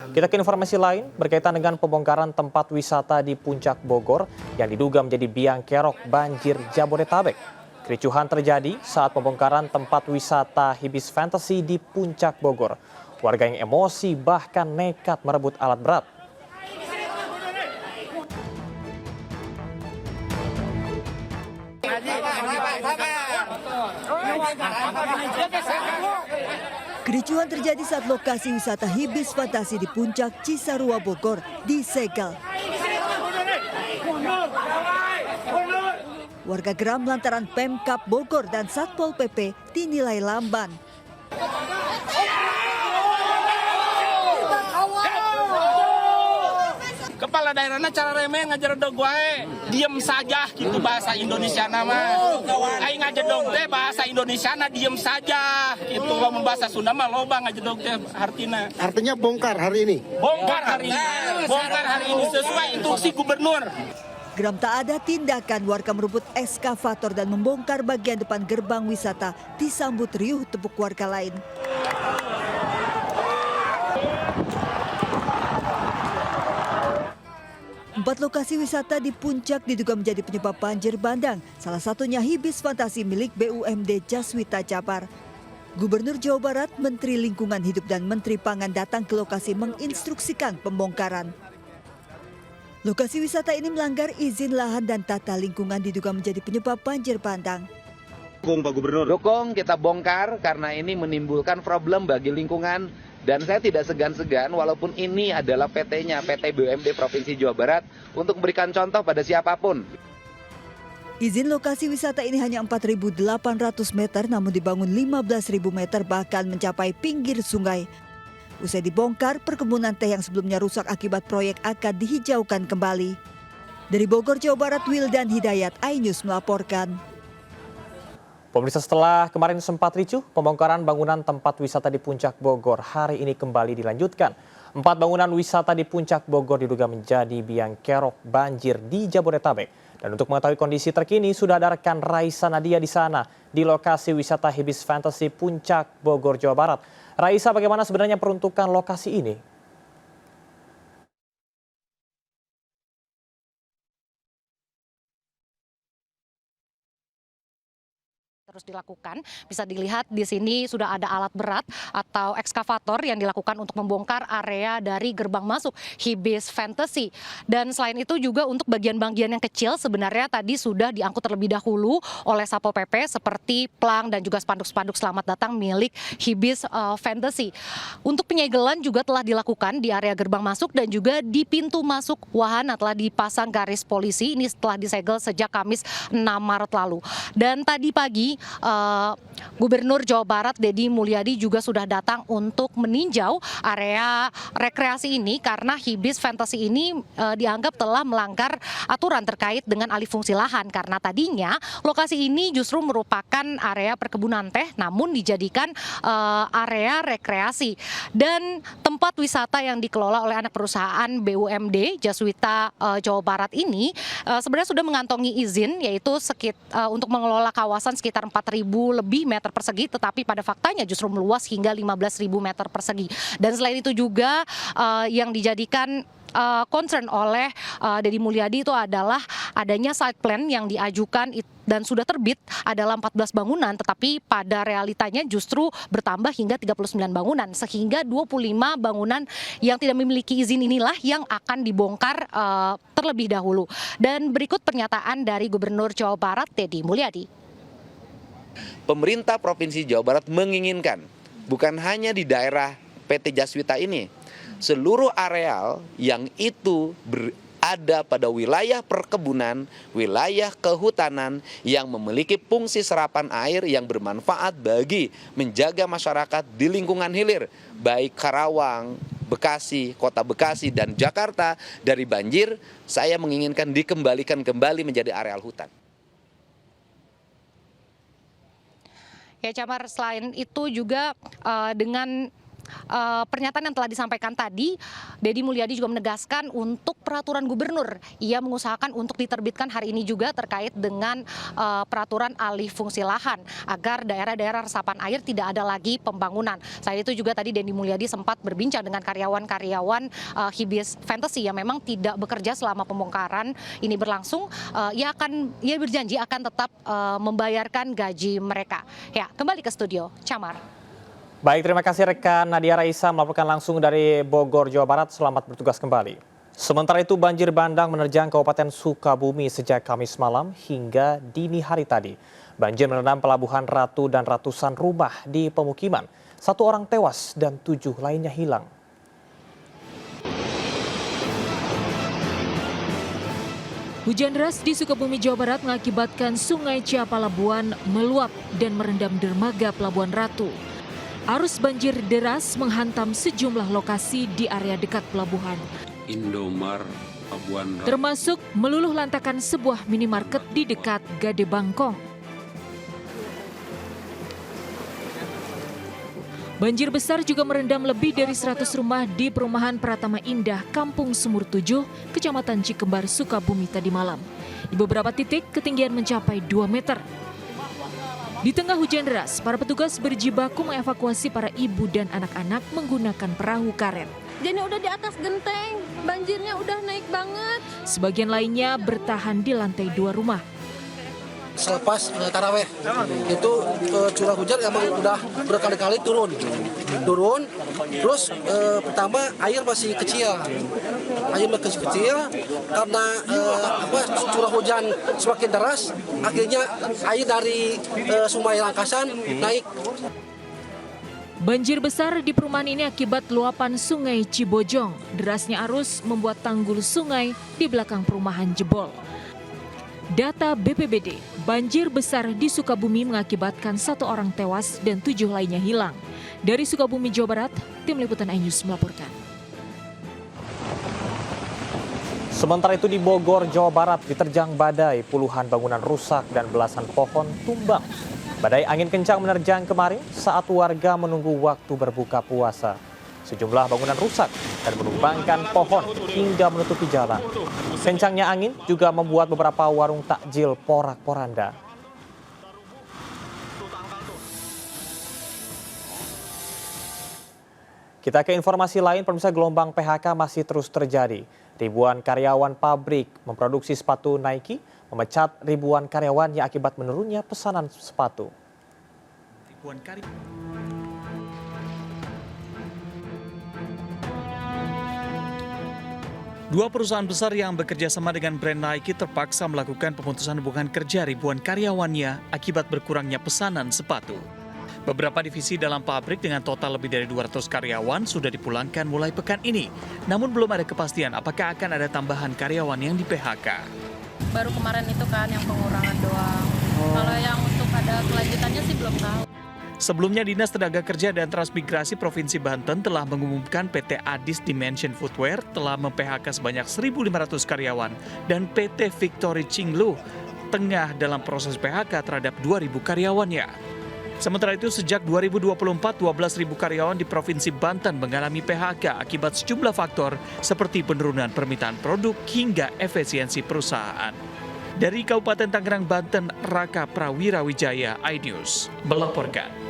Kita ke informasi lain berkaitan dengan pembongkaran tempat wisata di Puncak Bogor yang diduga menjadi biang kerok banjir Jabodetabek. Kericuhan terjadi saat pembongkaran tempat wisata Hibis Fantasy di Puncak Bogor. Warga yang emosi bahkan nekat merebut alat berat. Kericuhan terjadi saat lokasi wisata Hibis Fantasi di Puncak Cisarua Bogor disegel. Warga geram lantaran Pemkab Bogor dan Satpol PP dinilai lamban. Kepala daerahnya cara remeh ngajar dog wae, diem saja gitu bahasa Indonesia nama. Aing ngajar dog teh bahasa Indonesia na diem saja gitu. Lamun bahasa Sunda mah loba ngajar dog teh artina. Artinya bongkar hari ini. Bongkar hari ini. Bongkar hari ini sesuai instruksi gubernur. Geram tak ada tindakan, warga merebut eskavator dan membongkar bagian depan gerbang wisata disambut riuh tepuk warga lain. Empat lokasi wisata di Puncak diduga menjadi penyebab banjir bandang. Salah satunya Hibis Fantasi milik BUMD Jaswita Jabar. Gubernur Jawa Barat, Menteri Lingkungan Hidup dan Menteri Pangan datang ke lokasi menginstruksikan pembongkaran. Lokasi wisata ini melanggar izin lahan dan tata lingkungan diduga menjadi penyebab banjir bandang. Dukung Pak Gubernur. Dukung, kita bongkar karena ini menimbulkan problem bagi lingkungan. Dan saya tidak segan-segan walaupun ini adalah PT-nya, PT BUMD Provinsi Jawa Barat untuk memberikan contoh pada siapapun. Izin lokasi wisata ini hanya 4.800 meter namun dibangun 15.000 meter bahkan mencapai pinggir sungai. Usai dibongkar, perkebunan teh yang sebelumnya rusak akibat proyek akan dihijaukan kembali. Dari Bogor, Jawa Barat, Wildan Hidayat, iNews melaporkan. Pemirsa, setelah kemarin sempat ricuh, pembongkaran bangunan tempat wisata di Puncak Bogor hari ini kembali dilanjutkan. 4 bangunan wisata di Puncak Bogor diduga menjadi biang kerok banjir di Jabodetabek. Dan untuk mengetahui kondisi terkini, sudah ada rekan Raisa Nadia di sana, di lokasi wisata Hibis Fantasy Puncak Bogor, Jawa Barat. Raisa, bagaimana sebenarnya peruntukan lokasi ini? Terus dilakukan, bisa dilihat di sini sudah ada alat berat atau ekskavator yang dilakukan untuk membongkar area dari gerbang masuk Hibis Fantasy. Dan selain itu juga untuk bagian-bagian yang kecil sebenarnya tadi sudah diangkut terlebih dahulu oleh Satpol PP seperti plang dan juga spanduk-spanduk selamat datang milik Hibis Fantasy. Untuk penyegelan juga telah dilakukan di area gerbang masuk dan juga di pintu masuk wahana telah dipasang garis polisi. Ini setelah disegel sejak Kamis 6 Maret lalu. Dan tadi pagi Gubernur Jawa Barat Deddy Mulyadi juga sudah datang untuk meninjau area rekreasi ini karena Hibis Fantasy ini dianggap telah melanggar aturan terkait dengan alih fungsi lahan karena tadinya lokasi ini justru merupakan area perkebunan teh namun dijadikan area rekreasi dan tempat wisata yang dikelola oleh anak perusahaan BUMD Jaswita Jawa Barat ini sebenarnya sudah mengantongi izin yaitu untuk mengelola kawasan sekitar 4.000 lebih meter persegi, tetapi pada faktanya justru meluas hingga 15.000 meter persegi. Dan selain itu juga yang dijadikan concern oleh Deddy Mulyadi itu adalah adanya site plan yang diajukan dan sudah terbit adalah 14 bangunan, tetapi pada realitanya justru bertambah hingga 39 bangunan, sehingga 25 bangunan yang tidak memiliki izin inilah yang akan dibongkar terlebih dahulu. Dan berikut pernyataan dari Gubernur Jawa Barat Deddy Mulyadi. Pemerintah Provinsi Jawa Barat menginginkan bukan hanya di daerah PT Jaswita ini, seluruh areal yang itu berada pada wilayah perkebunan, wilayah kehutanan yang memiliki fungsi serapan air yang bermanfaat bagi menjaga masyarakat di lingkungan hilir, baik Karawang, Bekasi, Kota Bekasi, dan Jakarta dari banjir, saya menginginkan dikembalikan kembali menjadi areal hutan. Ya Camar, selain itu juga dengan pernyataan yang telah disampaikan tadi, Deddy Mulyadi juga menegaskan untuk peraturan gubernur, ia mengusahakan untuk diterbitkan hari ini juga terkait dengan peraturan alih fungsi lahan agar daerah-daerah resapan air tidak ada lagi pembangunan. Selain itu juga tadi Deddy Mulyadi sempat berbincang dengan karyawan-karyawan Hibis Fantasy yang memang tidak bekerja selama pembongkaran ini berlangsung. Ia berjanji akan tetap membayarkan gaji mereka. Ya, kembali ke studio, Camar. Baik, terima kasih rekan Nadia Raisa melaporkan langsung dari Bogor, Jawa Barat. Selamat bertugas kembali. Sementara itu banjir bandang menerjang Kabupaten Sukabumi sejak Kamis malam hingga dini hari tadi. Banjir merendam Pelabuhan Ratu dan ratusan rumah di pemukiman. 1 orang tewas dan 7 lainnya hilang. Hujan deras di Sukabumi, Jawa Barat mengakibatkan Sungai Ciapalabuan meluap dan merendam dermaga Pelabuhan Ratu. Arus banjir deras menghantam sejumlah lokasi di area dekat pelabuhan. Indomar, Pelabuhan Ratu. Termasuk meluluh lantakan sebuah minimarket di dekat Gade Bangkong. Banjir besar juga merendam lebih dari 100 rumah di perumahan Pratama Indah, Kampung Sumur 7, Kecamatan Cikembar, Sukabumi tadi malam. Di beberapa titik ketinggian mencapai 2 meter. Di tengah hujan deras, para petugas berjibaku mengevakuasi para ibu dan anak-anak menggunakan perahu karet. Jadi udah di atas genteng, banjirnya udah naik banget. Sebagian lainnya bertahan di lantai 2 rumah. Selepas taraweh itu curah hujan emang udah berkali-kali turun, terus pertama air masih kecil, karena curah hujan semakin deras, akhirnya air dari Sungai Langkasan naik. Banjir besar di perumahan ini akibat luapan Sungai Cibojong. Derasnya arus membuat tanggul sungai di belakang perumahan jebol. Data BPBD, banjir besar di Sukabumi mengakibatkan 1 orang tewas dan 7 lainnya hilang. Dari Sukabumi, Jawa Barat, Tim Liputan iNews melaporkan. Sementara itu di Bogor, Jawa Barat diterjang badai, puluhan bangunan rusak dan belasan pohon tumbang. Badai angin kencang menerjang kemarin saat warga menunggu waktu berbuka puasa. Sejumlah bangunan rusak dan menumbangkan pohon hingga menutupi jalan. Kencangnya angin juga membuat beberapa warung takjil porak-poranda. Kita ke informasi lain, pemirsa, gelombang PHK masih terus terjadi. Ribuan karyawan pabrik memproduksi sepatu Nike memecat ribuan karyawannya akibat menurunnya pesanan sepatu. Dua perusahaan besar yang bekerja sama dengan brand Nike terpaksa melakukan pemutusan hubungan kerja ribuan karyawannya akibat berkurangnya pesanan sepatu. Beberapa divisi dalam pabrik dengan total lebih dari 200 karyawan sudah dipulangkan mulai pekan ini. Namun belum ada kepastian apakah akan ada tambahan karyawan yang di-PHK. Baru kemarin itu kan yang pengurangan doang. Kalau yang untuk ada kelanjutannya sih belum tahu. Sebelumnya, Dinas Tenaga Kerja dan Transmigrasi Provinsi Banten telah mengumumkan PT Adis Dimension Footwear telah mem-PHK sebanyak 1.500 karyawan dan PT Victory Cinglu tengah dalam proses PHK terhadap 2.000 karyawannya. Sementara itu, sejak 2024, 12.000 karyawan di Provinsi Banten mengalami PHK akibat sejumlah faktor seperti penurunan permintaan produk hingga efisiensi perusahaan. Dari Kabupaten Tangerang, Banten, Raka Prawirawijaya, iNews melaporkan.